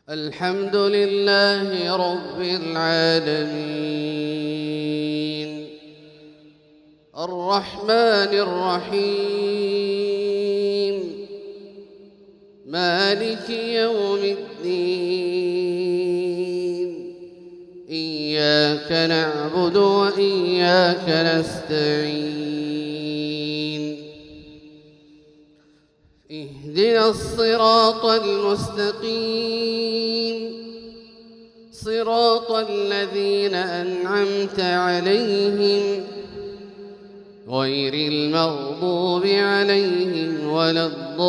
الحمد لله رب العالمين الرحمن الرحيم مالك يوم الدين إياك نعبد وإياك نستعين اهدنا الصراط المستقيم صراط الذين أنعمت عليهم غير المغضوب عليهم ولا الضالين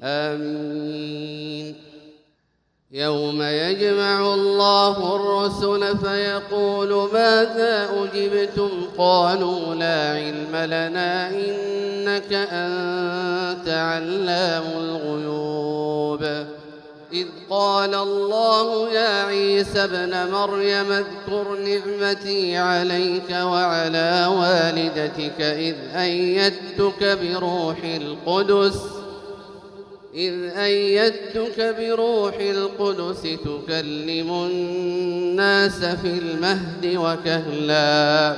آمين. يوم يجمع الله الرسل فيقول ماذا أجبتم قالوا لا علم لنا إنك أنت علام الغيوب. إذ قال الله يا عيسى ابن مريم اذكر نعمتي عليك وعلى والدتك إذ أيدتك بروح القدس تكلم الناس في المهد وكهلا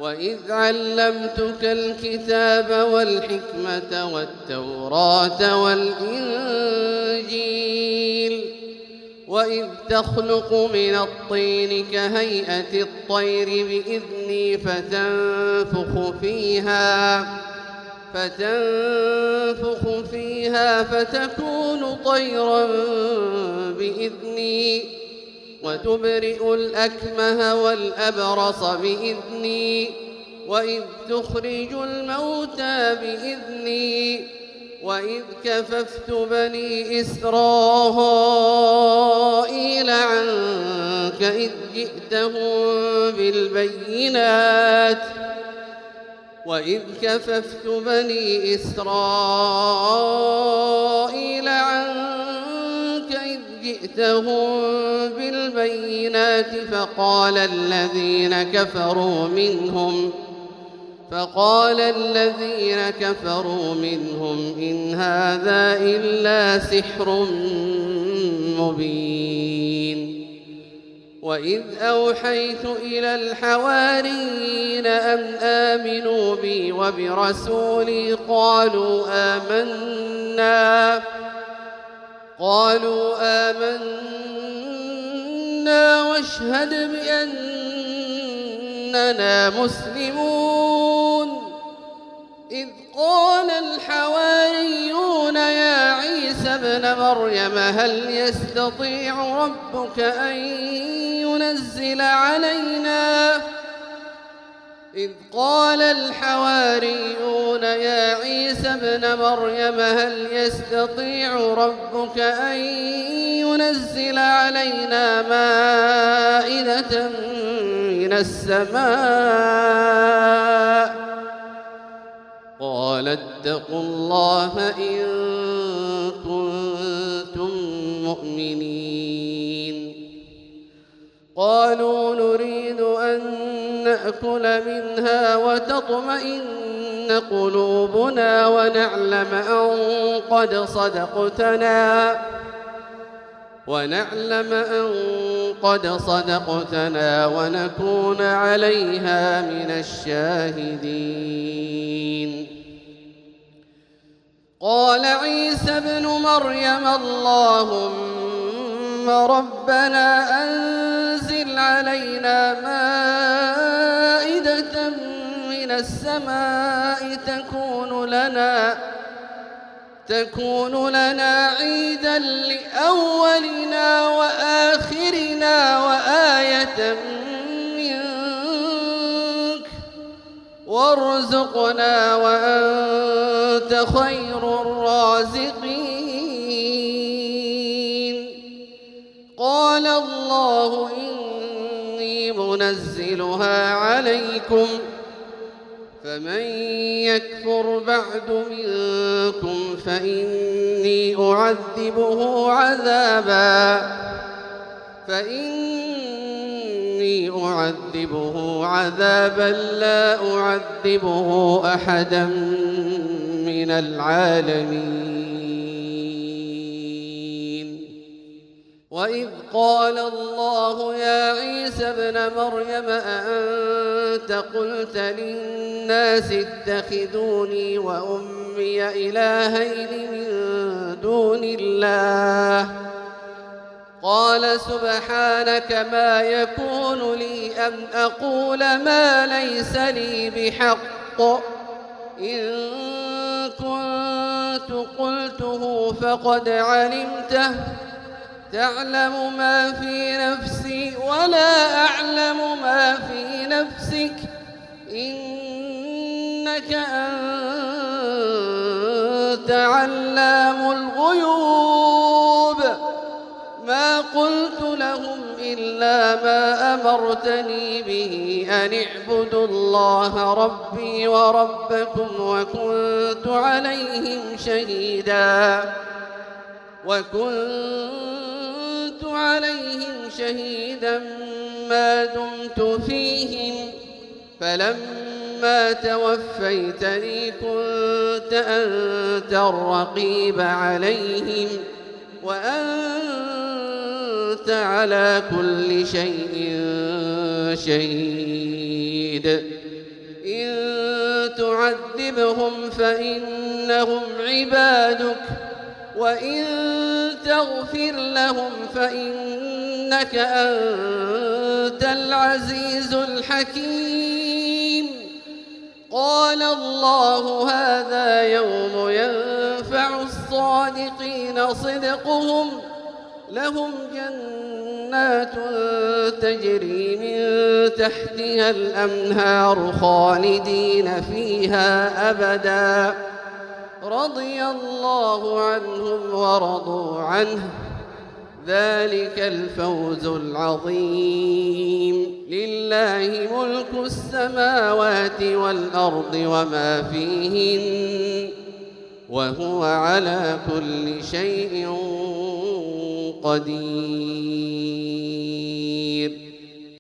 وإذ علمتك الكتاب والحكمة والتوراة والإنجيل وإذ تخلق من الطين كهيئة الطير بإذني فتنفخ فيها فتكون طيرا بإذني وتبرئ الأكمه والأبرص بإذني وإذ تخرج الموتى بإذني وإذ كففت بني إسرائيل عنك إذ جئتهم بالبينات فقال الذين كفروا منهم إن هذا إلا سحر مبين. وإذ أوحيت إلى الحواريين أن آمنوا بي وبرسولي قالوا آمنا واشهد بأننا مسلمون. إذ قال الحواريون يا عيسى ابن مريم هل يستطيع ربك أن ينزل علينا مائدة من السماء قال اتقوا الله إن كنتم مؤمنين. قالوا نريد أن نأكل منها وتطمئن قلوبنا ونعلم أن قد صدقتنا ونكون عليها من الشاهدين. قال عيسى ابن مريم اللهم ربنا أنزل علينا مائدة من السماء تكون لنا عيدا لأولنا وآخرنا وآية منك وارزقنا وأنت خير الرازقين. قال الله إني منزلها عليكم فمن يكفر بعد منكم فإني أعذبه إني أعذبه عذابا لا أعذبه أحدا من العالمين. وإذ قال الله يا عيسى ابن مريم أأنت قلت للناس اتخذوني وأمي إلهين من دون الله قال سبحانك ما يكون لي أن أقول ما ليس لي بحق إن كنت قلته فقد علمته تعلم ما في نفسي ولا أعلم ما في نفسك إنك أنت علام الغيوب. ما قلت لهم إلا ما أمرتني به أن اعبدوا الله ربي وربكم وكنت عليهم شهيدا ما دمت فيهم فلما توفيتني كنت أنت الرقيب عليهم وأنت على كل شيء شهيد. إن تعذبهم فإنهم عبادك وإن تغفر لهم فإنك أنت العزيز الحكيم. قال الله هذا يوم ينفع الصادقين صدقهم لهم جنات تجري من تحتها الأنهار خالدين فيها أبدا رضي الله عنهم ورضوا عنه ذلك الفوز العظيم. لله ملك السماوات والأرض وما فيهن وهو على كل شيء قدير.